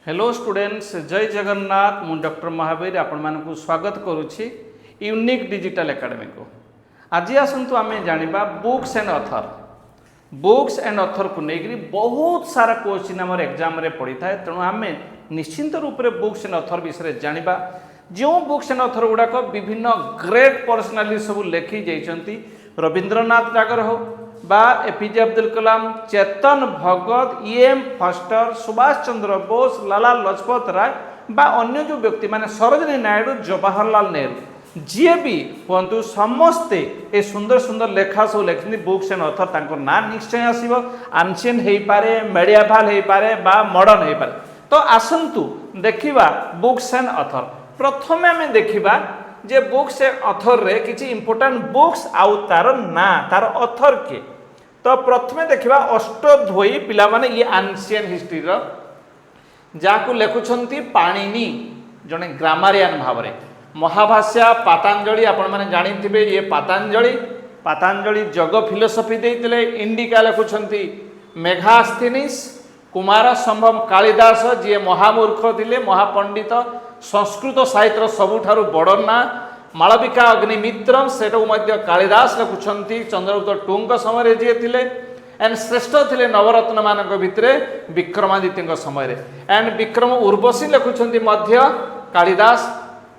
Hello students, जय जगन्नाथ। मु doctor Mahavir आपण मानकु स्वागत करुछि यूनिक डिजिटल एकेडमी को। आज आसंतु आमे जानिबा books and author. Books and author को लेकर बहुत सारा क्वेश्चन आम एग्जाम रे पड़ी था, तेणु आमे निश्चिंत रूप से बुक्स एंड ऑथर विषय जानिबा। जो बुक्स एंड ऑथर गुड़ाक विभिन्न ग्रेट पर्सनालिटी सब लिखी जाइछंती, रविंद्रनाथ टागोर हो बा एपीजे अब्दुल कलाम, चेतन भगत, एम फस्टर, सुभाष चंद्र बोस, लाला लजपत राय बा अन्य जो व्यक्ति माने सरोजिनी नायडू, जवाहरलाल नेहरू जी भी कहतु समस्ते ए सुंदर सुंदर लेखा सब लिखते बुक्स एंड ऑथर। तांको ना निश्चय आसीबो, एंशिएंट हेई पारे, मेडिएवल हेई पारे बा मॉडर्न हेई पारे। तो आसंतु देखिबा बुक्स एंड ऑथर। प्रथमे आमे देखिबा जे बुक्स एंड ऑथर रे किछि इंपोर्टेंट बुक्स आउ तार ना तार ऑथर के। तो प्रथमे देखिबा अष्टध्वयी पिला माने ये एंशिएंट हिस्ट्री रो जाकु लेखुछंती पाणिनि जने ग्रामारियन भावरे। महाभाष्य पातंजलि आपण माने जानिथिबे, ये पातंजलि जग फिलोसफी देइतले। इंडिका लेखुछंती मेघास्थिनिस। कुमार संभव कालिदास जी महामूर्ख थिले, महापंडित, संस्कृत साहित्य सबुठारु बड़ ना। मालविका अग्निमित्रम सेटू मध्य कालिदास लिखुछंती चंद्रगुप्त टूंग समय जी थिले। एंड श्रेष्ठ थिले नवरत्न मानक भितरे विक्रमादित्य समय रे। एंड विक्रम उर्वशी लिखुछंती मध्य कालिदास।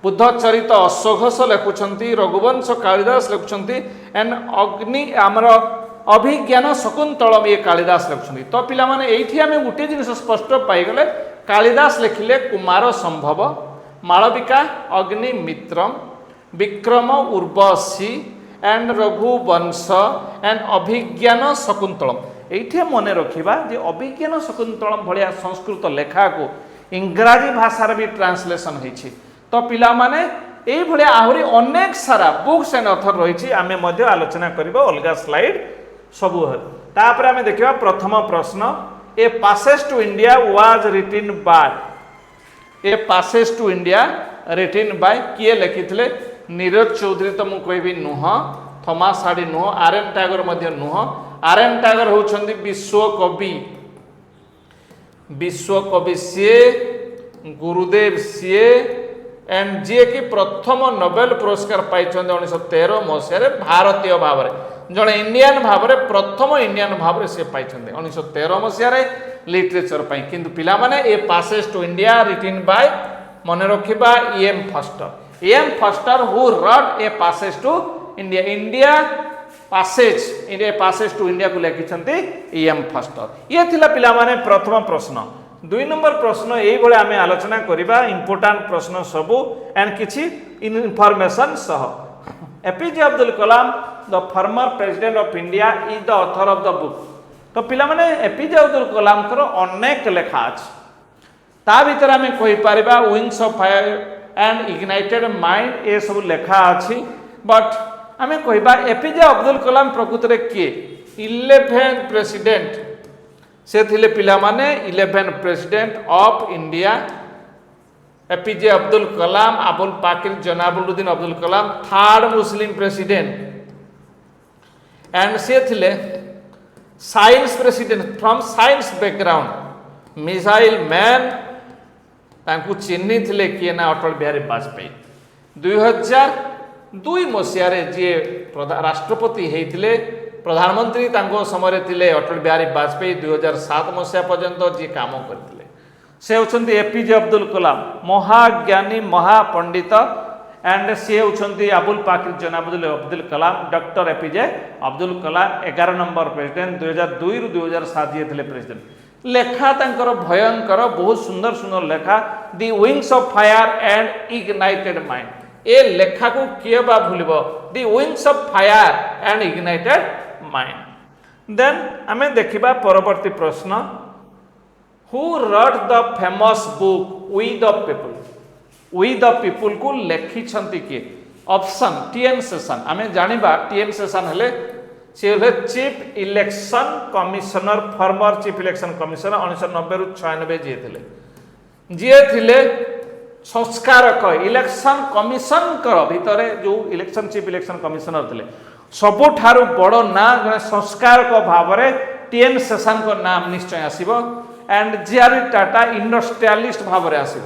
बुद्ध चरित अश्वघोष लिखुछंती, रघुवंश कालिदास लिखुछंती। एंड अग्नि आमर अभिज्ञान शकुंतलम ये कालिदास लिखुछंती। तो पिला माने एठी आमे गुटे जिनिस स्पष्ट पाइगले, कालिदास लिखिले कुमार संभव, मालविका अग्निमित्रम, विक्रम उर्वशी एंड रघुवंश एंड अभिज्ञान शकुंतलम। ये मन रखा जे अभिज्ञान शकुंतलम भाया संस्कृत लेखा को इंग्राजी भाषार भी ट्रांसलेशन होती। तो पिला माने ये भाया आहरी अनेक सारा बुक्स एंड ऑथर रही आमे मध्य आलोचना करबो अलगा स्लाइड सबू। तापर आमे देखिबा प्रथम प्रश्न, a passage to India was written by. A passage to India written by किए लिखिथिले? नीरज चौधरी तो मुझे कहबी नुह, थॉमस हार्डी नुह, आर एन टागोर मध्य नुह। आर एन टागोर होउछंती विश्वकवि, विश्वकवि सीए, गुरुदेव सीए। एंड जी कि प्रथम नोबेल पुरस्कार पाइछंती 1913 मसीह भारतीय भाव में, जड़े इंडियन भाव में प्रथम इंडियन भाव में सी पाइछंती 1913 मसीह लिटरेचर पाई। किंतु पिला माने a passage to India written by मन रखिबा M Forster. M Forster who wrote a passage to India. India passage to India को लिखिछंती एम फस्टर। ये थिला पिला माने प्रथम प्रश्न। दुई नंबर प्रश्न यही भाई आमे आलोचना करिबा इंपोर्टेंट प्रश्न सबू एंड किछि इनफॉरमेशन सह। APJ Abdul Kalam the former president of India is the author of the book. तो पिला माने एपीजे अब्दुल कलाम कर अनेक लेखा अछि, ता भीतर आमे कहि परिबा wings of fire and ignited mind ये सब लेखा अछि। बट आमे कहबा एपीजे अब्दुल कलाम प्रकृत रे किए? 11 प्रेसिडेंट से थिले पिला माने 11 president of India. APJ Abdul Kalam Abul Pakir Jainulabdeen Abdul Kalam third Muslim president. And से थिले science president from science background, missile man. तांकु चिन्ही थिले किए ना अटल बिहारी वाजपेयी। 2002 मसीह जी राष्ट्रपति होते प्रधानमंत्री तांको समय थिले अटल बिहारी वाजपेयी। 2007 मसीहा पर्यंत जी काम करथिले से होछंती एपीजे अब्दुल कलाम, महाज्ञानी महापंडित। एंड सी होछंती Abul Pakir Jainulabdeen Abdul Kalam, doctor APJ Abdul Kalam 11 number president. 2002 रु 2007 जी थिले प्रेसिडेंट। लेखा तांकर भयंकर बहुत सुंदर सुंदर लेखा, the wings of fire and ignited mind. ए लेखा को किए बा भूलिबो? The wings of fire and ignited mind. Then आमे देखिबा परवर्ती प्रश्न, who wrote the famous book we the people. We the people को लेखिछंती किए? Option TN Seshan. आमे जानिबा टीएन सेशन हेले से chief election commissioner, former chief election commissioner 1990 रु 96 जी थिले। जी थिले संस्कारक इलेक्शन कमिशन कर भितर जो इलेक्शन चीफ इलेक्शन कमिशनर थिले सबुठारु बड़ ना जने संस्कारक भाव में टीएन सेशन को नाम निश्चय आसीबो। एंड जेआर टाटा इंडस्ट्रियलिस्ट भाव में आसो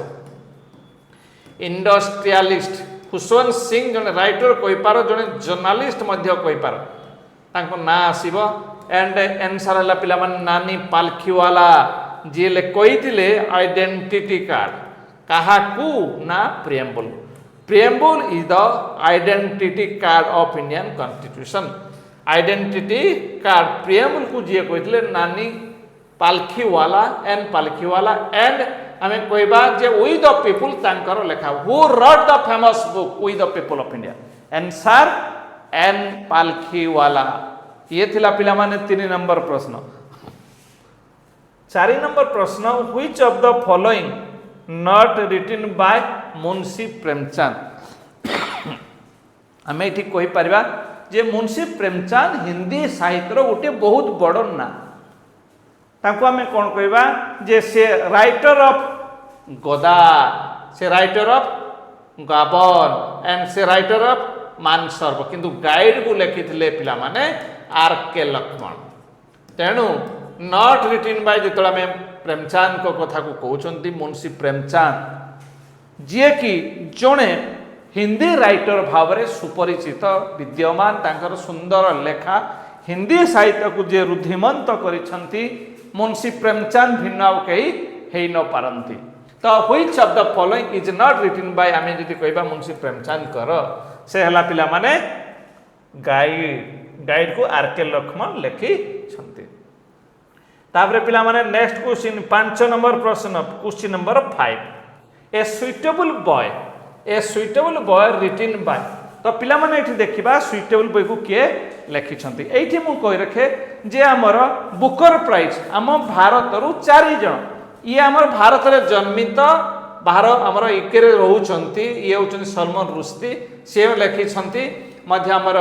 इंडस्ट्रियलिस्ट खुशवंत सिंह जड़े राइटर कहीपर जड़े जर्नालीस्ट कहीपर ना आसो एंड एनसर है पिला नानी पालखीवाला जी कही आइडेंटिटी कार्ड क्या ना preamble preamble is the identity card of Indian constitution identity card preamble को जी कही नानी पालखीवाला एंड आम कहवा जे वी द पीपुल तांकर लेखा who wrote the famous book we the people of India answer N Palkhivala ये थिला पिला माने 3 नंबर प्रश्न 4 नंबर प्रश्न which of the following not written by Munshi Premchand आम ये कही पारिबा जे मुंशी प्रेमचंद हिंदी साहित्य गोटे बहुत बड़ ना ताको आम कौन कहवा जे से राइटर ऑफ गदा से राइटर ऑफ गाबन एंड से राइटर ऑफ मानसर्व किंतु गाइड को लिखी पिला माने आर के लक्ष्मण तेणु नॉट रिटन बाय जो आम प्रेमचंद को कथा को कहते मुंशी प्रेमचंद जी कि जड़े हिंदी राइटर भाव में सुपरिचित विद्यमान तांकर सुंदर लेखा हिंदी साहित्य को जे रुद्धिमंत करिसेंती मुंशी प्रेमचंद भिन्न आउ कहीं हो न पारती तो which of the following is not written by आम जी कहवा मुंशी प्रेमचंद कर से हला पिला माने गाइड को आर के लक्ष्मण लिखि तापरे पिला माने नेक्स्ट क्वेश्चन 5 नंबर प्रश्न question number 5 A suitable boy written by तो पिला माने एठी देखिबा सुइटेबल बॉय को किए लिखिछंती एठी मु कहि रखे जे हमर बुकर प्राइज आम भारत रु 4 जण ये हमर भारत रे जन्मित बाहर हमर यूके रे रहउछंती ये होछन सलमान रुश्दी से लिखिछंती मध्य हमर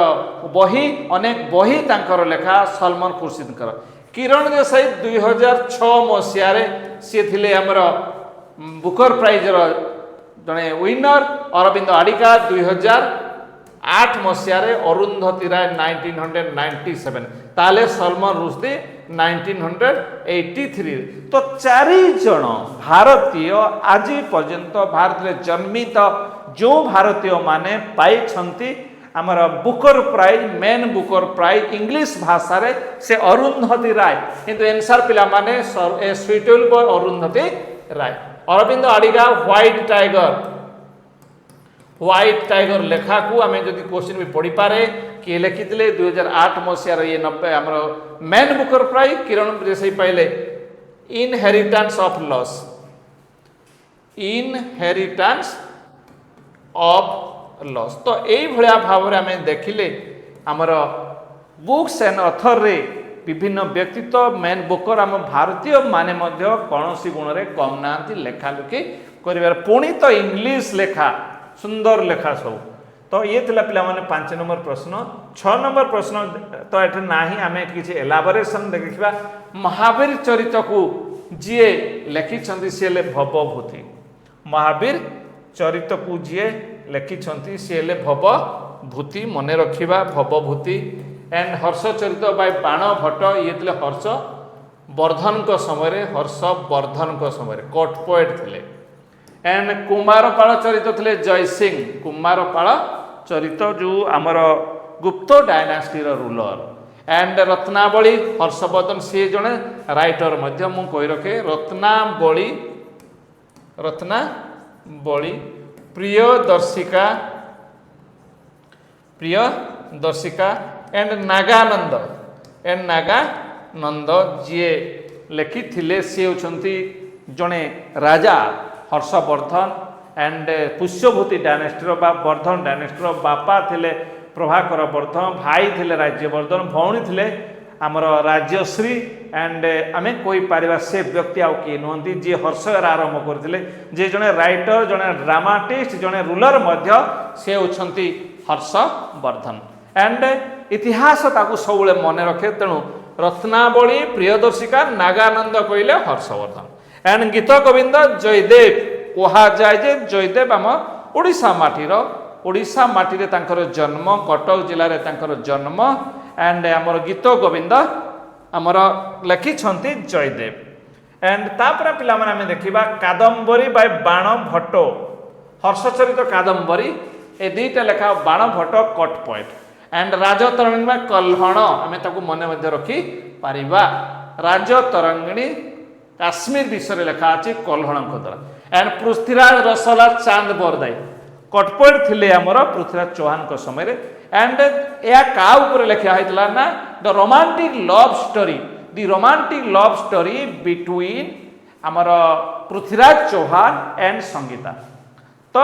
बही अनेक बही तांकर लेखा सलमान खुर्शीदकर किरण देसाई 2006 मसीह सी थिले हमर बुकर प्राइज जड़े विनर अरविंद आडिका 2008 मसीह अरुंधती राय 1997 ताले सलमान रुश्दी 1983 तो 4 जन भारतीय आज पर्यंत भारत में जन्मित जो भारतीय माने पाई आमर Booker prize Man Booker prize English भाषा रे से अरुंधती राय किंतु एनसर पिला माने A suitable boy Arundhati Roy Aravind Adiga white tiger लेखा को आम जदि क्वेश्चन भी पढ़ी पारे किए लिखिले 2008 मसीहार ये 90 आमर main Booker prize Kiran Desai पाइले इनहेरिटेंस ऑफ लॉस तो यही भाया भाव में आम देखिले आमर बुक्स एंड ऑथर रे विभिन्न व्यक्तित्व मेन बुकर आम भारतीय माने मध्य कौन गुण रे कम ना लेखा लुखी कर पुणी तो इंग्लिश लेखा सुंदर लेखा सब तो ये थिला पिला माने 5 नंबर प्रश्न 6 नंबर प्रश्न तो ये ना ही आम किसी एलाबोरेशन देखा महावीर चरित को जी लिखिं सी भवभूति महावीर चरित को जी लिखिं सी हेले भवभूति मन रखा भवभूति एंड हर्ष चरित बाय बाण भट्ट ये थे हर्षवर्धन हर्षवर्धन समय कोट पोएट थे एंड कुमारपाल चरित थे जयसिंह कुमारपाल चरित जो आमर Gupta dynasty ruler and Ratnavali Harshavardhan सी जड़े राइटर मु कही रखे रत्नावली प्रियदर्शिका एंड नागानंद जी लिखि सी होती जड़े राजा हर्षवर्धन एंड पुष्यभूति डायनेस्टीर वर्धन डायनेस्टीर बापा थे प्रभाकर वर्धन भाई थे राज्यवर्धन भौणी थे आमर राज्यश्री एंड आम कहीपर से व्यक्ति आउ किए नुहति जी हर्षयर आरंभ करते जे जड़े राइटर जड़े ड्रामाटिस्ट जड़े रूलर मध्य से होती हर्षवर्धन एंड इतिहास ताकू सब मन रखे तेणु रत्नावली प्रियदर्शिका नागानंद कहले हर्षवर्धन एंड गीत गोविंद जयदेव कह जाए जे जयदेव आम ओडिशा माटी तांकर जन्म कटक जिले में तांकर जन्म एंड आमर गीत गोविंद आमर लिखिं जयदेव एंड तापर पिला माने आमे देखिबा कादम्बरी बाय बाण भट्ट हर्षचरित कादम्बरी ए दुईटा लेखा बाण Bhatt cut point and Rajatarangini बा कल्हण आमे ताकू मने मध्य रखी पारिबा राजतरंगिणी काश्मीर विषय लेखा अछि कल्हण द्वारा एंड पृथ्वीराज रसला चांद बरदाई कटपॉइंट थिले हमर पृथ्वीराज चौहान को समय रे एंड या का ऊपर लिखा होइतला ना the romantic love story the romantic love story between हमर पृथ्वीराज चौहान एंड संगीता तो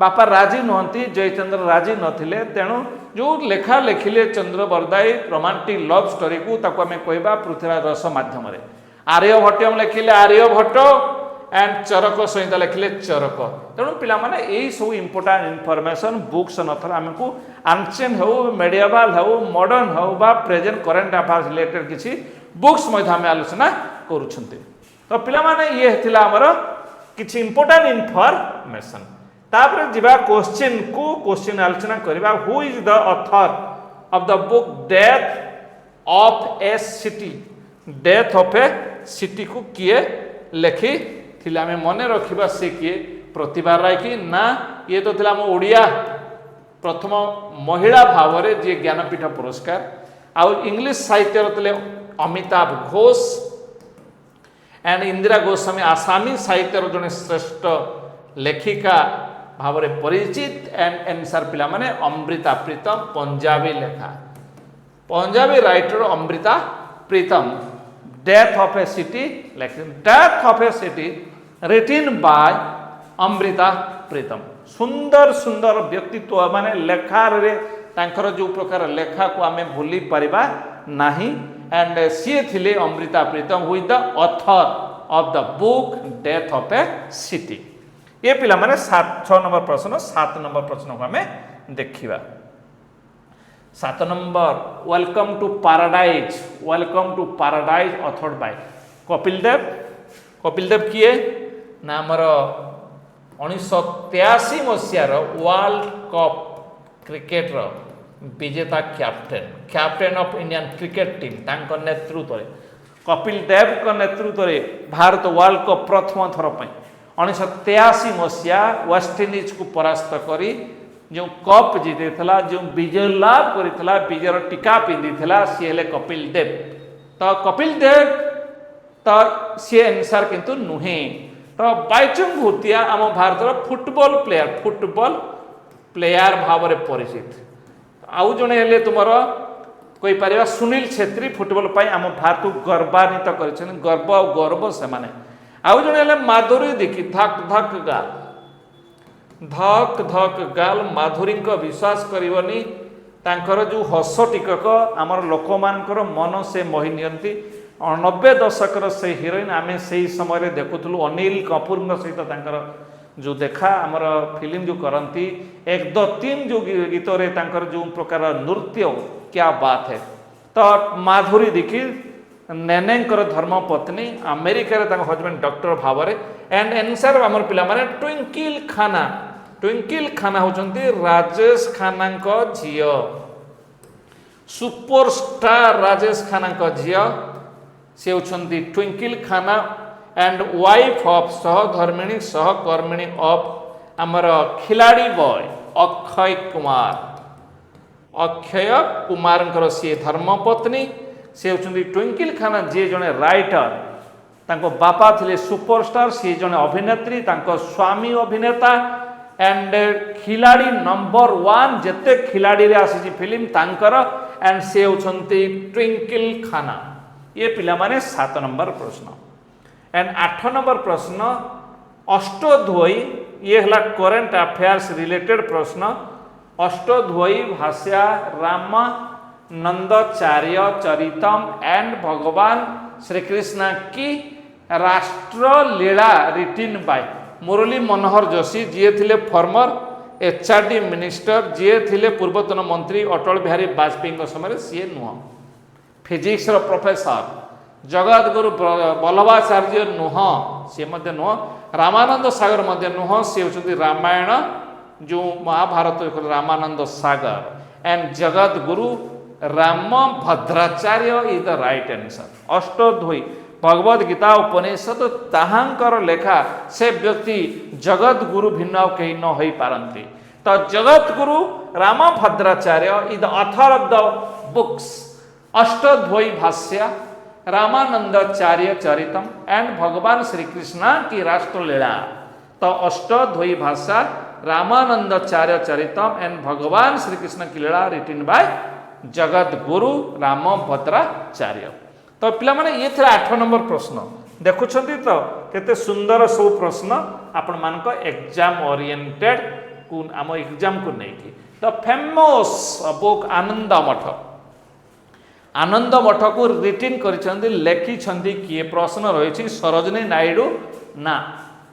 बापा राजी नहंती जयचंद्र राजी नथिले तेणु जो लेखा लिखिले चंद्र बरदाई रोमांटिक लव स्टोरी को ताको हमें कहबा पृथ्वीराज रस माध्यम रे आर्यभट्टम लिखिले आर्यभट्ट एंड चरक संहिता लिखिले चरक तेणु पिला माने एई सब इंपोर्टेंट इनफॉरमेशन बुक्स नथर हमकु एंशिएंट हो मेडिएवल हो मॉडर्न हो बा प्रेजेंट करंट अफेयर्स रिलेटेड किछि बुक्स मध्ये हम आलोचना करूछंती तो पिला माने ये हेतिला हमर किछि इंपोर्टेंट इनफॉरमेशन तापर जिबा क्वेश्चन आलोचना करबा who is the author of the book death of a city death of a city को किए लिखि थिला हमें मने रखिबा से किए प्रतिभा राय की ना ये तो थिला हम ओडिया प्रथम महिला भाव रे जे ज्ञानपीठ पुरस्कार आ इंग्लिश साहित्य रतले अमिताभ घोष एंड इंदिरा गोस्वामी आसामी साहित्य जने श्रेष्ठ लेखिका भाव रे परिचित एंड आंसर पिला माने अमृता प्रीतम पंजाबी लेखा Punjabi writer Amrita Pritam death of a city death of a city written by Amrita Pritam सुंदर सुंदर व्यक्तित्व माने लेखार रे तांकर जो प्रकार लेखा को आमे भूली परिबा नाही एंड सी थिले Amrita Pritam who is the author of the book death of a city ये पिला माने 6 नंबर प्रश्न 7 नंबर प्रश्न को हमें देखिबा 7 number welcome to paradise authored by Kapil Dev किए ना हमर 1983 मसियार वर्ल्ड कप क्रिकेट रो विजेता captain of Indian cricket team तांको नेतृत्व रे कपिल देव को नेतृत्व रे भारत वर्ल्ड कप प्रथम थर पई 1983 मसिया वेस्ट इंडीज को परास्त करी जो कप जीते थला जो विजय लाभ करितला विजयर टीका पिंदी थला सी हेले कपिल देव तो सी आंसर किंतु नुहे तो बाइचुंग भूतिया आम भारत फुटबॉल प्लेयर भाव रे परिचित आउ जने हेले तुमर कोई परिवा सुनील छेत्री फुटबॉल पाई आम भारत को गर्वान्वित करिछन गौरव से माने आउ जने हेले माधुरी दीक्षित धक धक गाल माधुरी को विश्वास करिवनी तांकर जो हस टिकक आमर लोक मानकर मन से मोहि नियंती 90 दशकर से हिरोइन आमे से समय देखुलु अनिल कपूर सहित तांकर जो देखा आमर फिल्म जो करती 1 2 3 जो गीत रे तांकर जो प्रकार नृत्य क्या बात है तो माधुरी दीक्षित नेनेंकर धर्म पत्नी अमेरिका रे तांकर हस्बैंड डॉक्टर भाव रे एंड आंसर आमर पिला माने ट्विंकिल खाना होचंती राजेश खाना को झियो सुपरस्टार राजेश खाना को झियो से होचंती ट्विंकिल खाना एंड वाइफ ऑफ सहकर्मिणी ऑफ आमर खिलाड़ी बॉय अक्षय कुमार सी धर्मपत्नी से होचंती ट्विंकिल खाना जे जने राइटर तांको बापा थिले सुपरस्टार सी जने अभिनेत्री तांको स्वामी अभिनेता एंड खिलाड़ी नंबर 1 जेते खिलाड़ी रे आसी फिल्म तांकर एंड से होचंती ट्विंकिल खाना ये पिला माने 7 नंबर प्रश्न एंड 8 नंबर प्रश्न अष्टध्वयी ये हला करंट अफेयर्स रिलेटेड प्रश्न अष्टध्वयी भाष्या रामानंदाचार्य चरितम एंड भगवान श्री कृष्ण की राष्ट्र लीला रिटिन बाय मुरली मनोहर जोशी जी थिले फॉर्मर एचआरडी मिनिस्टर जी थिले पूर्वतन मंत्री अटल बिहारी वाजपेयी समय सी नुह फिजिक्स प्रोफेसर जगत गुरु वल्लभाचार्य नुह सी नुह रामानंद सागर नुह सी होती रामायण जो Mahabharat Ramanand Sagar and Jagat Guru Rambhadracharya is the right answer Ashtadhyayi Bhagavad Gita Upanishad ताहांकर लेखा से व्यक्ति जगत गुरु भिन्न कहीं न हो पारती। तो Jagat Guru Rambhadracharya is the author of the books Ashtadhyayi Bhashya Ramanandacharya चरितम and भगवान श्री कृष्ण की राष्ट्रलीला। तो अष्टध्वयी भाषा रामानंदाचार्य चरितम एंड भगवान श्री कृष्ण की लीला रिटिन बाय जगत गुरु रामभद्राचार्य। तो पिला माने ये थे 8 नंबर प्रश्न देखुं तो केते सुंदर सब प्रश्न आपण मान एग्जाम ओरिएंटेड आम एग्जाम को नहीं। तो फेमस बुक आनंद मठ आनंद मठ को रिटिन करिसेंती लेखिसेंती किए प्रश्न रही सरोजिनी नायडू ना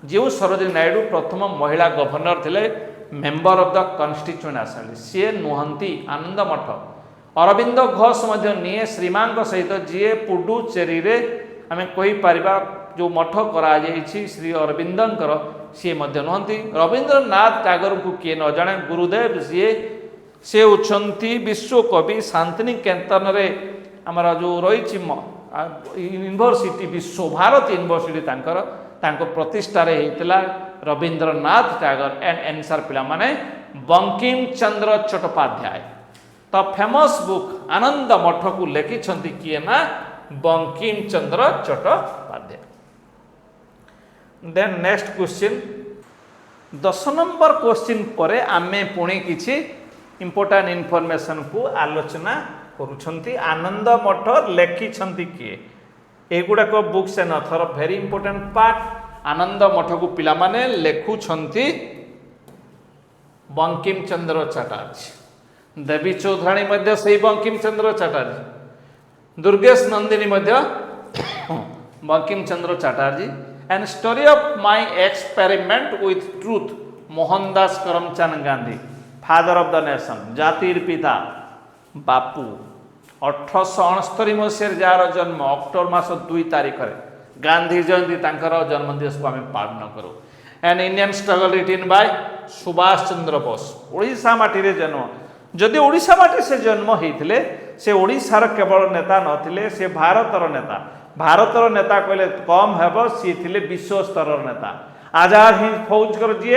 जो सरोजिनी नायडू प्रथम महिला गवर्नर थिले member of the constituent assembly सी नुहंती आनंद मठ। अरविंद घोष मध्य निये श्रीमां सहित जी पुडुचेरी रे आम कहीपर जो मठ करा श्री अरविंदर सी नुहंती। रवींद्रनाथ टैगोर को किए न जाने गुरुदेव सी होती विश्वकवि शांतिनी केतन आमर जो रही यूनिवर्सिटी विश्व भारत यूनिवर्सिटी प्रतिष्ठा होता रवींद्रनाथ टैगोर एंड एनसार पिला माने बंकिम चंद्र चट्टोपाध्याय। तो फेमस बुक आनंद मठ को लिखिं किए ना Bankim Chandra Chattopadhyay. Then next question 10 number question पर आमे पुणी किछि इंपोर्टेंट इनफॉरमेशन को आलोचना करुछंती। आनंद मठ लिखिं किए एगुड़ाक books and author very important part. Anand Math को पिला माने लेखुछंती बंकिम चंद्र चटर्जी। देवी चौधरी मध्य से बंकिम चंद्र चटर्जी। दुर्गेश नंदिनी मध्य Bankim Chandra Chatterjee. And story of my experiment with truth Mohandas Karamchand Gandhi father of the nation जातिर पिता बापू 1869 मसीह जार जन्म अक्टोबर मास 2 तारिख गांधी जयंती तांकर जन्मदिवस को आम पालन करूँ। And Indian struggle written by Subhash Chandra Bose Odisha माटी रे जन्म। जदि ओडिशा माटी से जन्म होते से ओडिशार केवल नेता नथिले से भारतर नेता कहले कम हेब सी थिले विश्व स्तर नेता। आजाद हिंद फौजकर जी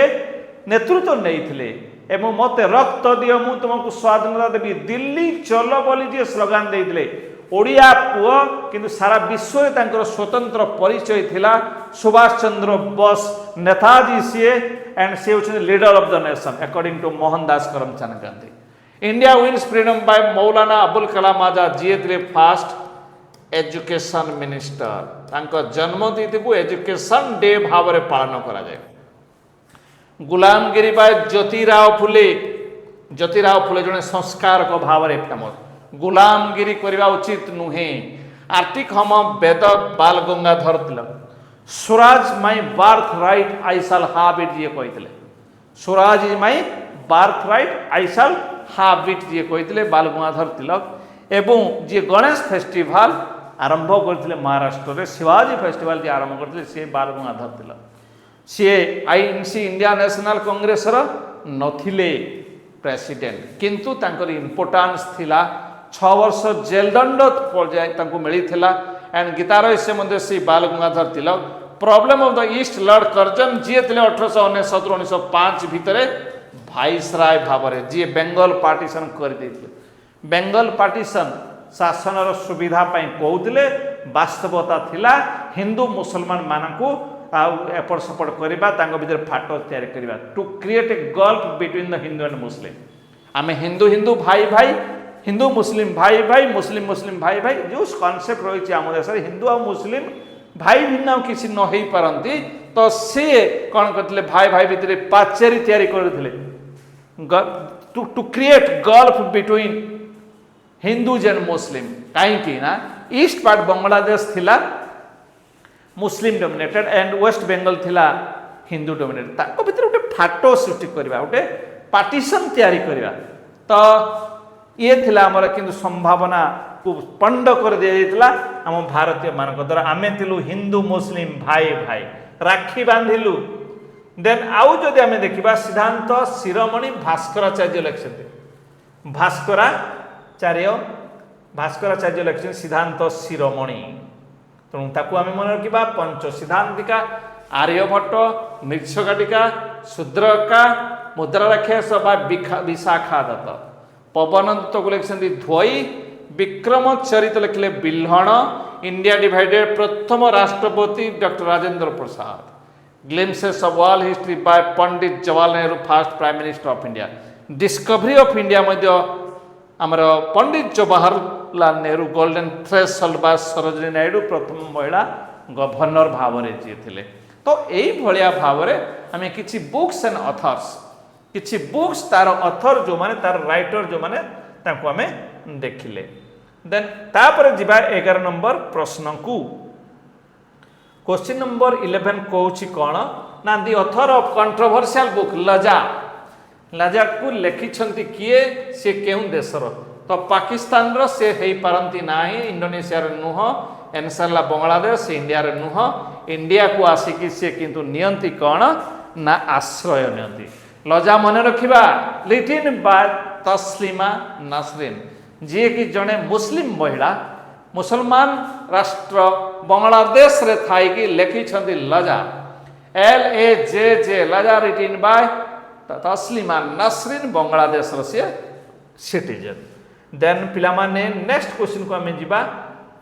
नेतृत्व नहीं एवं मत रक्त दियो मु तुमको स्वाधीनता देवी दिल्ली चलो बोली जी स्लोगान देते ओडिया पुओ किंतु सारा विश्व में स्वतंत्र परिचय थिला सुभाष चंद्र बोस नेताजी सी एंड सी होछन leader of the nation according to Mohandas Karamchand Gandhi. India wins freedom by Maulana Abul Kalam Azad ji थे फास्ट एजुकेशन मिनिस्टर। तांको जन्मतिथि को एजुकेशन डे भाव में पालन करा जाए। गुलामगिरी बाय ज्योतिराव फुले जड़े संस्कार को भाव में फेमस। गुलामगिरी करवा उचित नुहे। Arctic home Veda Bal Gangadhar Tilak. Swaraj my birth right I shall have it जी कहते Swaraj is my birth right I shall have it जी कहते बाल गंगाधर तिलक। एवं जी गणेश फेस्टिवल आरंभ करते महाराष्ट्र में शिवाजी फेस्टिवल जी आरंभ करते सी बाल गंगाधर तिलक। सी आईएनसी इंडिया नेशनल कांग्रेस नथिले प्रेसिडेंट किंतु तांकर इंपोर्टान्स थिला 6 वर्ष जेल दंड मिलता। एंड गीतार से मध्य Shri Bal Gangadhar Tilak problem of the east lord Curzon जी थे 1899-1905 भितर भाइसराय भाव में जी बेंगल पार्टीशन कर बेंगल पार्टीशन शासन सुविधा कहते वास्तवता थिला हिंदू मुसलमान मानू एपट सपट करवा भर फाट तैयारी करवा to create a gulf between the Hindu and Muslim. आम हिंदू हिंदू भाई भाई हिंदू मुस्लिम भाई भाई मुस्लिम मुस्लिम भाई भाई जो कॉन्सेप्ट रही आम देश हिंदू आ मुस्लिम भाई भिन्न किसी न हो पारती। तो सी कौन करते भाई भाई भितर पाचेरी तैयारी करते to create gulf between Hindus and Muslim. कहीं ना ईस्ट पार्ट बांग्लादेश थिला मुस्लिम डोमिनेटेड एंड वेस्ट बेंगल थिला हिंदू डोमिनेटेड भर गोटे फाट सृष्टि करवा गोटे पार्टीशन तैयारी करवा। तो ये थिला आमर किंतु संभावना को पंड कर दिया आम भारतीय मान द्वारा आम थिलु हिंदू मुस्लिम भाई भाई राखी बांधिलु। देन आउ जदि आम देखा सिद्धांत शिरोमणि भास्कराचार्य लिखते भास्कराचार्य लिखते सिद्धांत शिरोमणि। तेणु ताकू आम मन रखा पंच सिद्धांतिका आर्यभट्ट मृच्छकाटिका शूद्रका मुद्राराक्षस विशाखा दत्त पवन दत्त को लिखिं ध्वई विक्रम चरित लिखिले बिल्हण इंडिया डिवाइडेड प्रथम राष्ट्रपति doctor Rajendra Prasad glimpses of world history by Pandit Jawaharlal Nehru first prime minister of India discovery of India मध्य आमर पंडित जवाहरलाल नेहरू गोल्डन थ्रेशोल्ड बा सरोजिनी नायडू प्रथम महिला गवर्नर भाव में जी थे। तो यही भाया भाव में आम कि बुक्स एंड अथर्स किसी बुक्स तार अथर जो माने तार राइटर जो माने तांको आम देखिले। देन तापर जिबा 11 नंबर प्रश्न को क्वेश्चन नंबर 11 कहूँ कौन ना दि अथर ऑफ कंट्रोवर्शियल बुक लजा लजा को लिखिं किए सी क्यों देशर तो पाकिस्तान रो से हो पारती ना इंडोनेशिया नुह एनसरला बांग्लादेश इंडिया नुह इंडिया को आसिकी सी किंतु नियंती कौन ना आश्रय नियंती लजा मन रखिबा लिटिन बाय तस्लीमा नसरीन जी कि जड़े मुस्लिम महिला मुसलमान राष्ट्र बांग्लादेश रे थाई कि लिखिं लजा LAJJ लजा रिटिन बाय तस्लीमा नसरीन बांग्लादेश से सिटीजन। देन पिला माने नेक्स्ट क्वेश्चन को हमें जीवा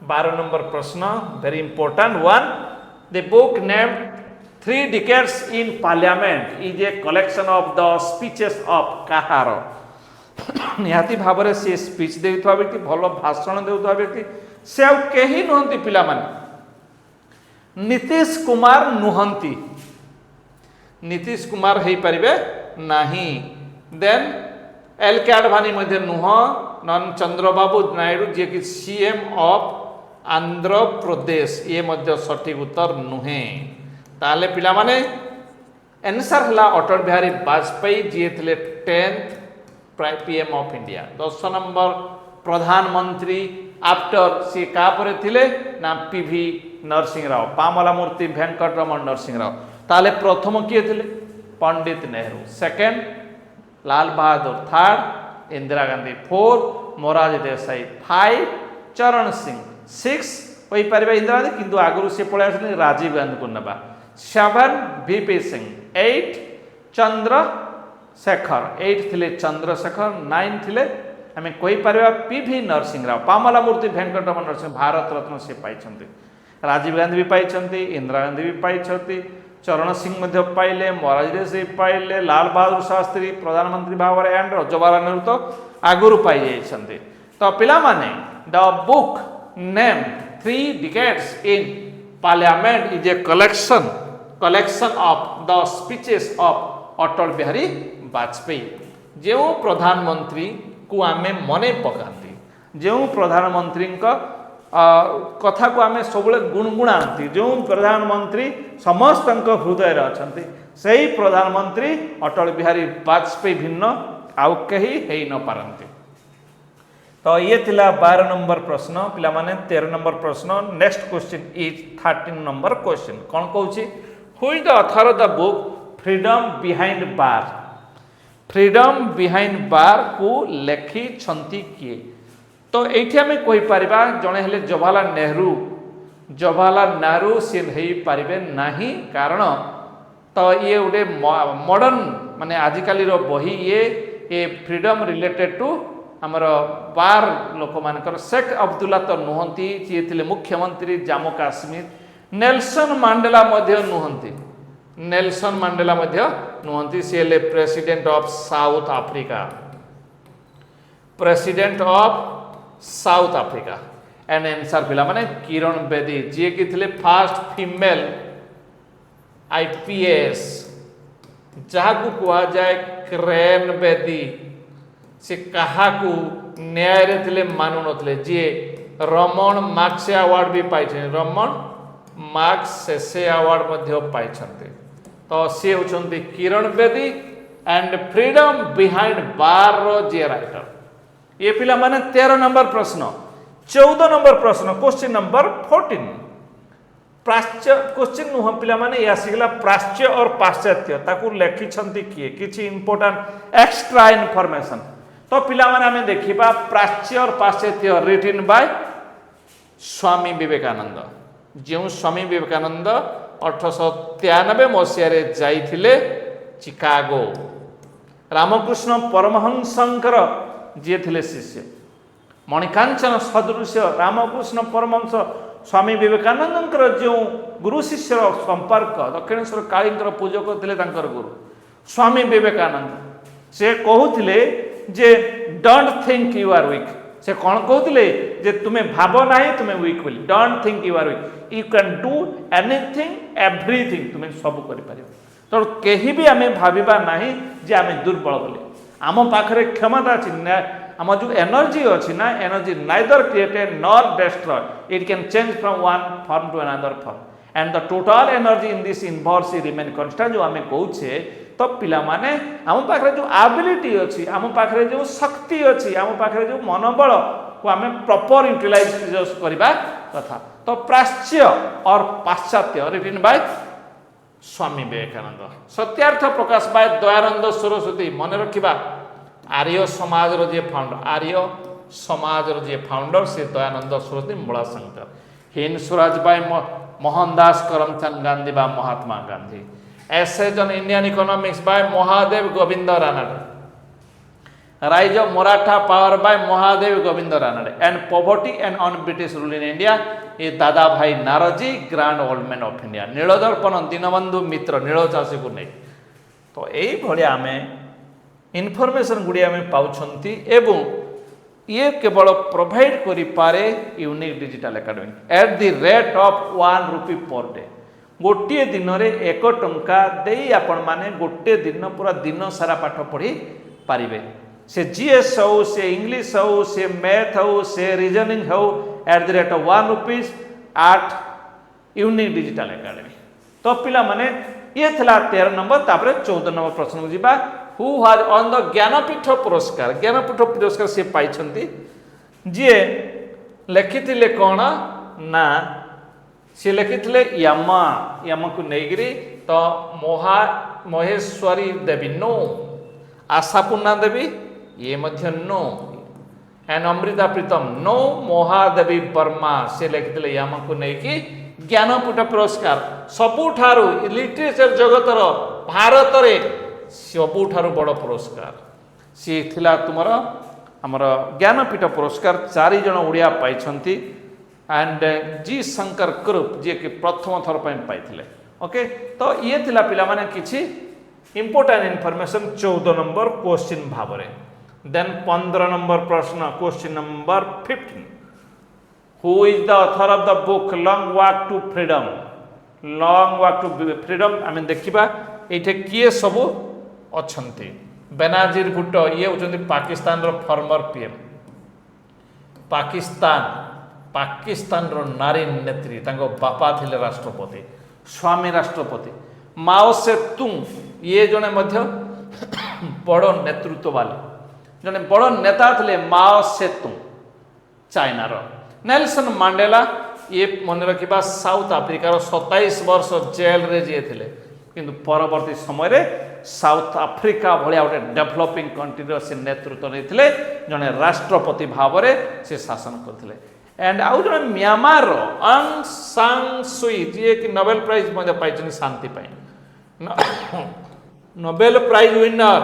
12 नंबर प्रश्न very important one the book named 3 decades in parliament is a collection of the speeches of काहार निहाती भाव में सी स्पीच देउथवा व्यक्ति भल भाषण देउथवा व्यक्ति से आ केही नुहंती पिला माने नीतीश कुमार नुहंती नीतीश कुमार हो पारे नाही। देन एल के आडवाणी मध्य नुह नन चंद्रबाबू नायडू जी कि CM ऑफ आंध्र प्रदेश ये मध्य सठिक उत्तर नुहे। ताले पिला माने आंसर हला अटल बिहारी वाजपेयी जी थे 10th PM of India 10 number प्रधानमंत्री आफ्टर सी का परे थिले ना PV नरसिंह राव पामला मूर्ति वेंकटरमण नरसिंह राव। ताले प्रथम किए थे पंडित नेहरू सेकेंड लाल बहादुर थर्ड इंदिरा गांधी 4 मोरारजी देसाई 5 चरण सिंह 6 हो पारे इंदिरा गांधी किंतु आगु से पलि राजीव गांधी को नबा 7 VP सिंह 8 चंद्रशेखर 8 थिले चंद्रशेखर 9 थिले आम कहीपर PV नरसिंह राव पामला मूर्ति वेंकटरमण नरसिंह भारत रत्न से पाई राजीव गांधी भी पाई इंदिरा गांधी भी पाई चरण सिंह मध्य पाइले मोरारजी देसाई पाइले लाल बहादुर शास्त्री प्रधानमंत्री भाव में एंड जवाहरलाल नेहरू तो आगुरी पाई जाइछन्ते। तो पिला माने the book name 3 decades in parliament is a collection of the speeches of Atal Bihari Vajpayee जो प्रधानमंत्री को आमे मने पकाती जो प्रधानमंत्री कथा को आमे सब गुणगुणाती जो प्रधानमंत्री समस्त हृदय अच्छा से ही प्रधानमंत्री अटल बिहारी वाजपेयी भिन्न आउ कहीं हो न पारती। तो ये थिला 12 नंबर प्रश्न पिला माने 13 नंबर प्रश्न next question is 13 number question कौन कहूँ who is the author of the book freedom behind bar freedom behind bar को लेखी छंती किए। तो ये आम कहीपर जड़े हेले जवाहरलाल नेहरू सी हो पारे नहीं कारण तो ये गोटे मॉडर्न माने आजिकल बही ये फ्रीडम रिलेटेड टू आमर बार लोक मान शेख अब्दुल्ला तो नुहंती जी थे मुख्यमंत्री जम्मू काश्मीर नेल्सन मांडेला नुहंती नेल्सन मांडेला नुहंती सी हेले president of south Africa president of south Africa and answer पिला माने किरण बेदी जी कि थे फास्ट फीमेल IPS जहाँ को कहा जाए किरण बेदी से कहा को न्याय रे थे मानु नथिले जी रमन मार्क्से अवार्ड भी पाई रमन मार्क्से अवार्ड मध्य पाई तो सी होचंती Kiran Bedi and freedom behind bar रो जे राइटर। ये पिला माने 13 नंबर प्रश्न 14 नंबर प्रश्न क्वेश्चन नंबर 14 प्राच्य क्वेश्चन नुह पिला माने आसीगला प्राच्य और पाश्चात्य ताकू लेखि छंती किए किछि इंपोर्टेंट एक्स्ट्रा इनफॉरमेशन। तो पिला माने हमें देखिबा प्राच्य और पाश्चात्य रिटन बाय स्वामी विवेकानंद जो स्वामी विवेकानंद 1893 मसीह जाइथिले चिकागो रामकृष्ण परमहंसंकर जी थे शिष्य मणिकांचन सदृश रामकृष्ण परमहंस स्वामी विवेकानंद जो गुरु शिष्य संपर्क दक्षिणेश्वर काली पूजक थे गुरु स्वामी विवेकानंद से कहते जे don't think you are weak से कौन कहते जे तुम्हें भाव ना तुम्हें वीक बोली don't think you are weak you can do anything everything तुम्हें सब कर तो कहीं भी आम भाविबा नहीं जे आम दुर्बल बोली आम पाखरे क्षमता अच्छी आम जो एनर्जी अच्छी ना energy neither created nor destroy it can change from one form to another form and the total energy in this universe remain constant जो आम कहूचे तो पिला माने आम पाखरे जो एबिलिटी अच्छी आम पाखरे जो शक्ति अच्छी आम पाखरे जो मनोबल को आम प्रॉपर यूटिलाइज करबा कथा तो प्राच्य और पाश्चात्य written by Swami Vivekananda Satyarth Prakash by Dayanand Saraswati मन रखा आर्य समाज रो जे फाउंडर आर्य समाज रो जे फाउंडर से दयानंद सरस्वती मूलाशंकर हिंद स्वराज बाय मोहनदास करमचंद गांधी बा Mahatma Gandhi essays on Indian economics by Mahadev Govind Ranade rise of Maratha power by Mahadev Govind Ranade and poverty and on British rule in India ये Dadabhai Naoroji grand old man of India Nildarpan Dinabandhu Mitra नीलचाषी को नहीं तो यही आम इनफॉरमेशन गुड़ी आम पाउछंती एवं ये केवल प्रोवाइड करि पारे unique digital academy at the rate of 1 rupee per day गोटे दिन में 1 टंका दे आपण माने गोटे दिन पूरा दिन सारा पाठ पढ़ी पारिबे से जीएस हो से इंग्लिश हो से मैथ हो से रीजनिंग हो at the rate of 1 rupees 8 unique digital academy तो पिला माने ये थला 13 नंबर तापरे 14 नंबर प्रश्न को जीबा who has on the Jnanpith पुरस्कार से पाइछंती जी लिखिथिले कोन ना से लिखिथिले यामा को नेगिरी तो महेश्वरी देवी नो आशापूर्णा देवी ये मध्य no and Amrita Pritam no Mahadevi Varma से लिखिथिले यामा को नेकी ज्ञानपीठ पुरस्कार सबुठारु लिटरेचर जगतर भारत रे सबुठारु बड़ पुरस्कार सी थिला तुमर हमर ज्ञानपीठ पुरस्कार 4 जन ओडिया पाइछंती एंड जी शंकर कृप जे कि प्रथम थर पाइथिले ओके तो ये थिला पिला माने किछि इंपोर्टेंट इनफॉरमेशन 14 नंबर क्वेश्चन भावरे देन 15 नंबर प्रश्न question number 15 who is the author of the book long walk to freedom आम देखा ये किए सबू अच्छी बेनाजीर भुट्टो ये होती पाकिस्तान रो फॉर्मर पीएम पाकिस्तान रो नारी नेत्री तांको बापा थिले राष्ट्रपति स्वामी राष्ट्रपति माओ से तुंग ये जने मध्य बड़ नेतृत्व वाले जने बड़ नेता थिले माओ से तुंग चाइना रो नेल्सन मांडेला ये मन रखा साउथ आफ्रिकार 27 वर्ष जेल रे जे थिले किंतु परवर्ती समय रे साउथ आफ्रिका भाया गोटे डेभलपिंग कंट्री से नेतृत्व नहीं जड़े राष्ट्रपति भाव में से शासन करते एंड आउ जड़े म्यांमार अंग सांग सुई जी कि नोबेल प्राइज पाई शांति Nobel prize winner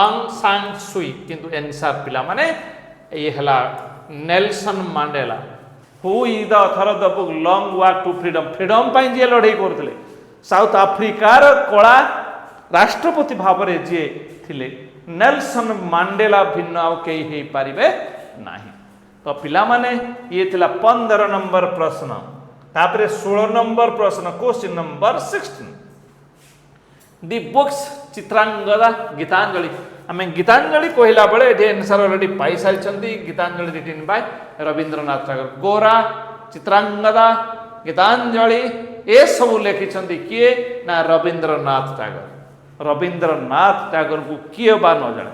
Aung San Suu किंतु एनसार पिला माने ये हला Nelson Mandela who is the author of the book long walk to freedom पाई जी लड़ाई करते साउथ आफ्रिकार कला राष्ट्रपति भाव में जी थिले नेल्सन मांडेला भिन्न आउ कई हो पारिबे नाही तो पिला माने ये थिला 15 नंबर प्रश्न तापरे 16 नंबर प्रश्न क्वेश्चन नंबर 16 दी बुक्स चित्रांगदा गीतांजलि आम गीतांजलि कहला बेले ये आंसर ऑलरेडी पाई सारी गीतांजलि रिटन बाय रविंद्रनाथ टैगोर गोरा चित्रांगदा गीतांजलि ये सब लिखिं किए ना रविंद्रनाथ टैगोर को किए बा न जाने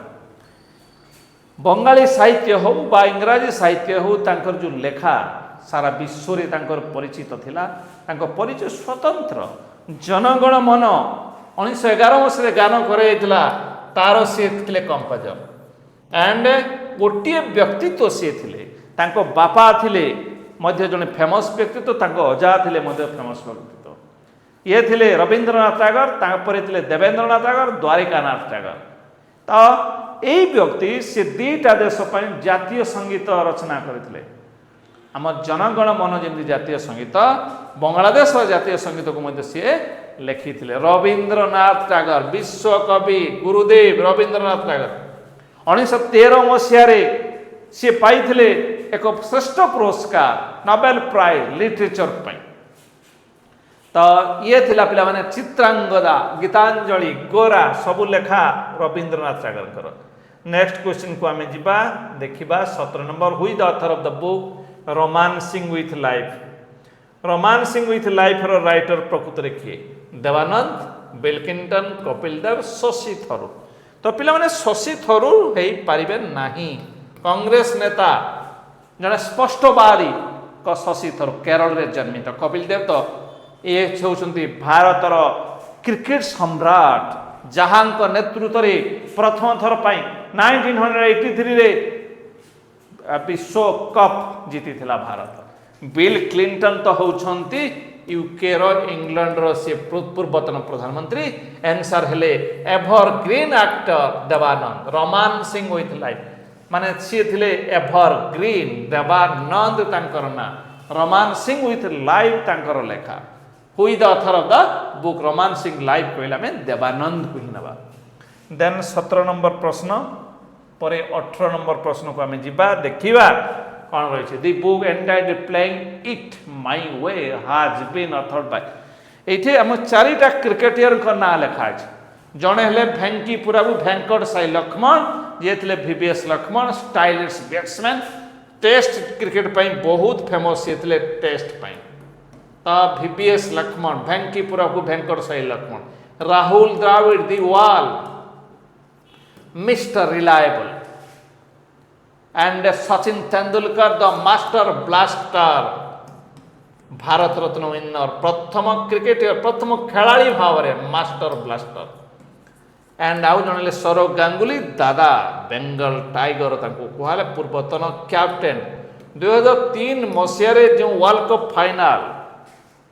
बंगाली साहित्य हो बा इंग्राजी साहित्य हो तांकर जो लेखा सारा विश्व रे तांकर परिचित थिला तांकर परिचय स्वतंत्र जनगण मन 1911 मसीह गान कराइला तार सी थे कंपोजर एंड गोटे व्यक्तित्व सी थे तांको बापा थिले मध्य जड़े फेमस व्यक्तित्व तांको अजा थिले मध्य फेमस व्यक्तित्व ये थिले रवींद्रनाथ टागोर तापर थिले देवेंद्रनाथ टागोर द्वारिकानाथ टागोर तो यही व्यक्ति से दुईटा देश पर जातीय संगीत रचना करते आम जनगण मन जमी जातीय संगीत बांग्लादेश जातीय संगीत को सी लिखी रवींद्रनाथ टागोर विश्वकवि गुरुदेव रवींद्रनाथ टागोर 1913 मसीह सी पाई एक श्रेष्ठ पुरस्कार नोबेल प्राइज लिटरेचर पर तो ये थिला पिला माने चित्रांगदा गीतांजलि गोरा सबु लेखा रवींद्रनाथ टागोर नेक्स्ट क्वेश्चन को आम जा देखा 17 नंबर हुई the author of the book romancing with life romancing with life रो राइटर प्रकृत रे किए देवानंद बिलकिंटन कपिल देव शशि थरूर तो पिला माने शशि थरूर हे पारिबे नाही कांग्रेस नेता जने स्पष्टवादी को शशि थरूर केरल रे जन्मित कपिल देव तो ये होउछंती भारतर क्रिकेट सम्राट जहां नेतृत्व रे प्रथम थर पाई 1983 रे विश्व कप जीती थिला भारत बिल क्लिंटन तो होउछंती यूके रो इंग्लैंड रो से पूर्वतन प्रधानमंत्री आंसर हेले evergreen actor Dev Anand romancing with life माने सी थिले एवरग्रीन देवानंद तांकर ना रोमांसिंग विथ लाइफ तांकर लेखा हुई the author of the book romancing life कहला में देवानंद को ही नबा देन 17 नंबर प्रश्न परे 18 नंबर प्रश्न को आम जा देखा कौन रही the book entitled playing it my way has been authored by एठी हम चारिटा क्रिकेटियर को ना लिखा है जड़े हेले भेंकी पुराबू भेंकट साई लक्ष्मण जे थिले VVS Laxman stylish batsman test cricket पई बहुत फेमस ये थिले टेस्ट पई तो वीवीएस लक्ष्मण भेंकी पुराबू Venkat Sai Laxman Rahul Dravid the wall mister reliable and Sachin Tendulkar the master blaster Bharat Ratna winner प्रथम क्रिकेटर प्रथम खेलाड़ी भाव में मास्टर ब्लास्टर एंड आउ जन सौरव गांगुली दादा बेंगल टाइगर कहले पूर्वतन कैप्टेन 2003 मसीह जो वर्ल्ड कप फाइनाल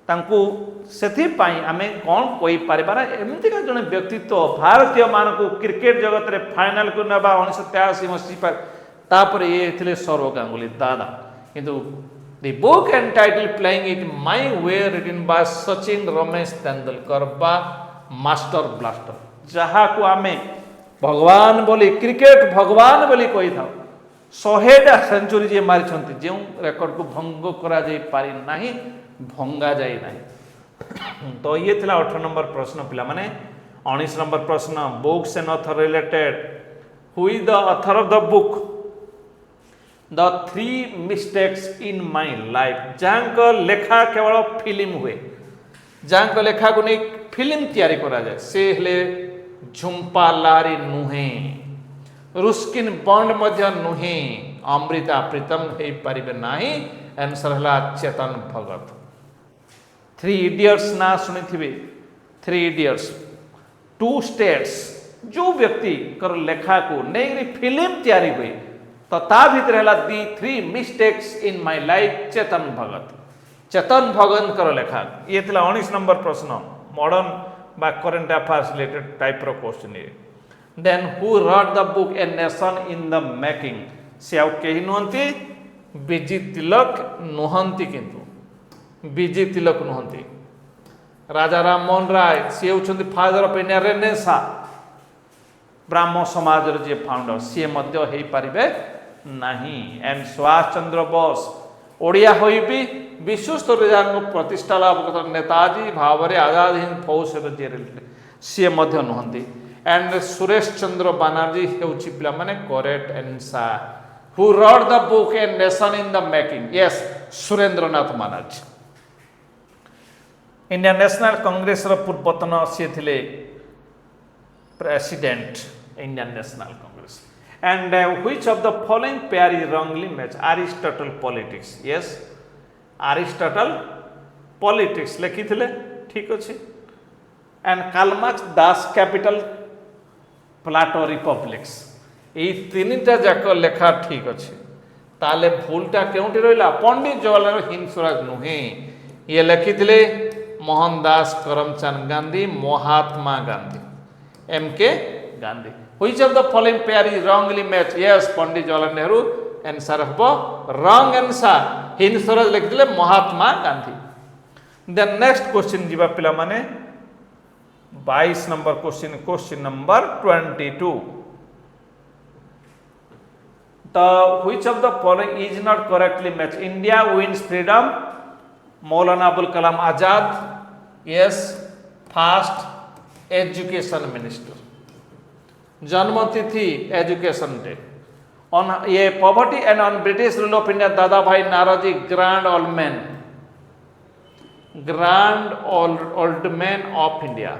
तांकू सेथिपाई आमे कौन कोई पारिबा एमती का जने व्यक्तित्व भारतीय मान को क्रिकेट जगत रे फाइनल को नबा 1983 मसीह पर तापर ये थिले सौरव गांगुली दादा किंतु the book entitled playing it my way written by Sachin Ramesh Tendulkar बा मास्टर ब्लास्टर जहा को आमे भगवान बोली क्रिकेट भगवान बोली कहि था 100टा सेंचुरी जे मारि छंती जे रेकॉर्ड को भंग करा जाई पारि नाही भंगा जाई नहीं तो ये थिला 18 नंबर प्रश्न पिला माने 19 नंबर प्रश्न books and author related who the author of the book the 3 mistakes in my life जांको लेखा केवल फिल्म हुए जांको लेखा को नहीं फिल्म तैयारी करा जाए से हेले झुंपा लारी नुहे रुस्किन बॉन्ड मध्य नुहे अमृता प्रीतम हे पारिबे नाही आंसर हला चेतन भगत 3 इडियट्स ना सुनी थिबे 3 इडियट्स 2 स्टेट्स जो व्यक्ति कर लेखा को नहीं फिल्म तैयारी हुई तो ता भीतर हला the 3 mistakes in my life Chetan Bhagat कर लेखा ये थिला 19 नंबर प्रश्न मॉडर्न बा करंट अफेयर्स रिलेटेड टाइप रो क्वेश्चन ये then who wrote the book a nation in the making से आउ केही नहंती बीजी तिलक नुहंती किंतु बीजी तिलक नुहंती राजा राम मोहन राय सी होउछंती फादर ऑफ इंडियन रेनेसा ब्राह्मण समाज रे जे फाउंडर सी मध्य हेई पारिबे नाही एंड सुभाष चंद्र बोस ओडिया होई भी विश्व स्तर रे प्रतिष्ठा लाभ कर नेताजी भाव रे आजाद हिंद फौज से जे सी मध्य नुहंती एंड सुरेश चंद्र बनर्जी हेउछि पिला माने correct answer who wrote the book a nation in the making yes Surendranath Banerjee Indian National Congress रो पूर्वतन सी थिले president Indian National Congress and which of the following pair is wrongly match Aristotle politics yes Aristotle politics लिखी थिले ठीक अछि and Karl Marx Das Kapital Plato republics यही 3टा जाक लेखा ठीक अच्छे ताले भूलटा केउंटी रहिला पंडित जवाहरलाल हिंद स्वराज नुहे ये लिखिथिले Mohandas Karamchand Gandhi Mahatma Gandhi MK Gandhi which of the following pair is wrongly match yes Pandit Jawaharlal Nehru answer हबो रॉन्ग आंसर हिंद स्वराज लिखिथिले Mahatma Gandhi then next question जीवा पिला माने 22 नंबर क्वेश्चन नंबर 22 तो which of the following is not correctly match India wins freedom Maulana Abul Kalam Azad yes first education minister जन्म तिथि education day on ये poverty and on British rule of India Dadabhai Naoroji grand old man of India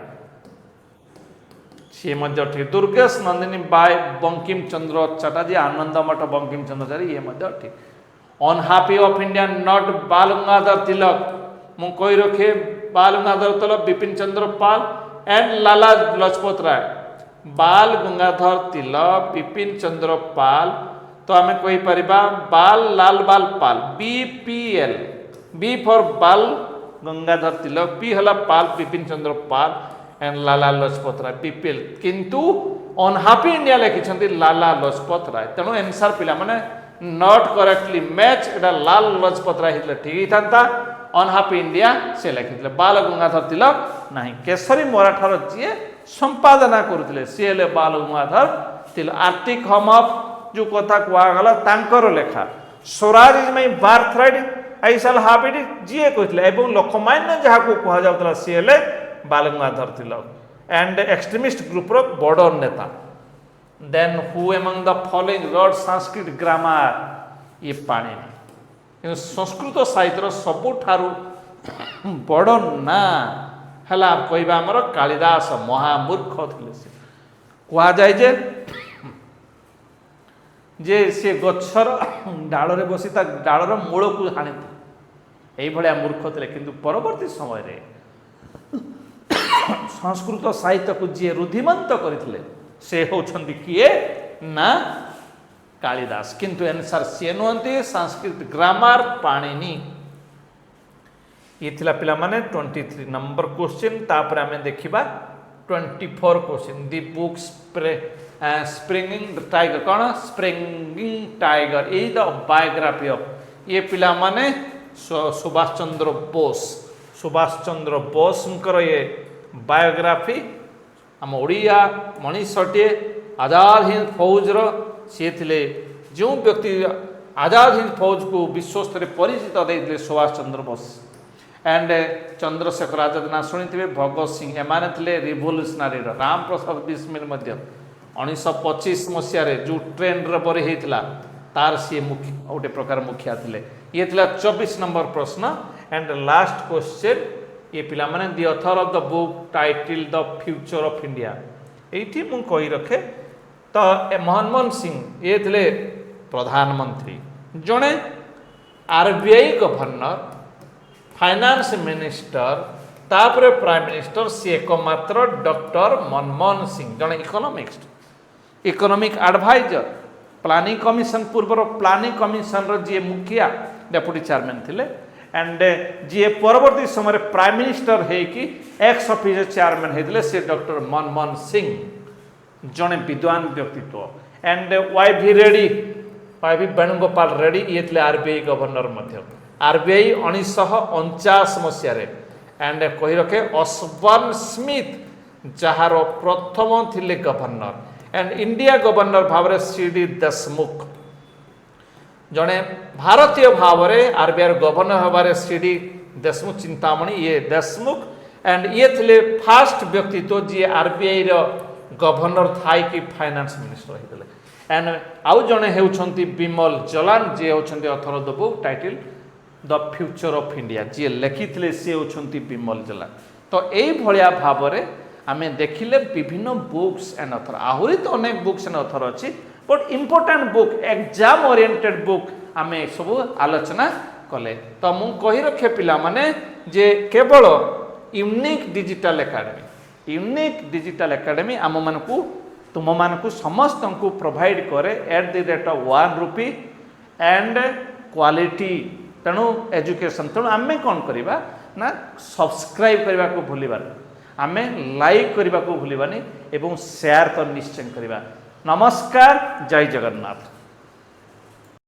सी मध्य ठीक Durgeshnandini by Bankim Chandra Chatterjee Anandamath Bankim Chandra Chatterjee ये मध्य ठीक unhappy of India not Bal Gangadhar Tilak मु कोई रखे बाल गंगाधर तिलक बिपिन चंद्र पाल एंड लाला लजपत राय बाल गंगाधर तिलक बिपिन चंद्र पाल तो आम कही परिबा बाल लाल बाल पाल BPL बी फॉर बाल गंगाधर तिलक पी हला पाल बिपिन चंद्र पाल एंड लाला लजपत राय BPL किंतु ऑन हैप्पी इंडिया लिखिछंती लाला लजपत राय तेणु आंसर पिला माने नॉट करेक्टली मैच एटा लाल लजपत राय हितले ठीक थांता ऑन हैप्पी इंडिया से लिखिथिले बाल गंगाधर तिलक नहीं केसरी मराठार जी संपादना करुथिले से हेले Bal Gangadhar Tilak arctic home of जो कथा कुआ गला तांकर लेखा swaraj is my birthright I shall have it जी कहिथिले एवं लोकमान्य जहा को कुआ जाउतला से हेले Bal Gangadhar Tilak and extremist group रो बड़ नेता then who among the following wrote Sanskrit grammar ये पाणिनि संस्कृत साहित्य सबुठारु बड़ ना हला कहबा हमर कालिदास महामूर्ख थिले से कुआ जाय जे से गच्छर डाल रे बसी ता डालर मूल को हानि एई भलिया मूर्ख थिले किंतु परवर्ती समय रे संस्कृत साहित्य को जी रुधिमंत करथिले से होछंती किए ना कालिदास किंतु आंसर से नुहंती संस्कृत ग्रामर पाणिनि ये थिला पिला माने 23 नंबर क्वेश्चन तापर हमें देखिबा 24 क्वेश्चन दी बुक स्प्रिंगिंग टाइगर कौन स्प्रिंगिंग टाइगर ये द बायोग्राफी ऑफ ये पिला माने सुभाष चंद्र बोस ये बायोग्राफी आम ओडिया मनीषटे आजाद हिंद फौज सी थे जो व्यक्ति आजाद हिंद फौज को विश्वस्तर परिचित देते सुभाष चंद्र बोस एंड चंद्रशेखर आजाद ना शुणी भगत सिंह एमाने थे रिवोल्यूशनरी राम प्रसाद बिस्मिल 1925 मसीह जो ट्रेन बरी होता तार सी गोटे प्रकार मुखिया थे ये 24 नंबर प्रश्न एंड लास्ट क्वेश्चन ये पिला माने the author of the book title the future of India एठी मु कही रखे तो मनमोहन सिंह ये थे प्रधानमंत्री जड़े RBI गवर्नर फाइनेंस मिनिस्टर तापर प्राइम मिनिस्टर सी एकमात्र डॉक्टर मनमोहन सिंह जड़े इकोनॉमिक एडवाइजर प्लानिंग कमिशन पूर्वर प्लानिंग कमिशन जी मुखिया डेप्यूटी चेयरमैन थिले एंड जी परवर्ती समय प्राइम मिनिस्टर है कि एक्स ऑफिसर चेयरमैन होते से डॉक्टर मनमोहन सिंह जड़े विद्वान व्यक्तित्व एंड YV वेणुगोपाल रेड्डी ये थे RBI गवर्नर RBI 1949 मसीह एंड कही रखे ऑसबर्न स्मिथ जार प्रथम थिले गवर्नर एंड इंडिया गवर्नर भाव CD देशमुख जड़े भारतीय भाव में RBI गवर्नर हबारे CD देशमुख चिंतामणि ये देशमुख एंड ये थे फास्ट व्यक्तित्व जी RBI गवर्नर थाई कि फाइनेंस मिनिस्टर होते एंड आउ जड़े होती बिमल जलान जी होती author of the book title the future of India जी लिखी सी होती बिमल जलान तो यही भाव में आम देखिले विभिन्न बुक्स एंड ऑथर आहरी तो अनेक बुक्स एंड ऑथर अच्छी but important book exam oriented book आम सब आलोचना कले तो मु कही रखे पिला माने जे केवल यूनिक डिजिटल एकेडमी आम मानकू तुम मानकू समस्त को प्रोवाइड करे at the rate of 1 rupee and quality तेणु एजुकेशन तेणु आम कौन करवा ना सब्सक्राइब करने को भूलबानी आम लाइक करने को भूलबानी एवं शेयर तो निश्चय करवा। नमस्कार, जय जगन्नाथ।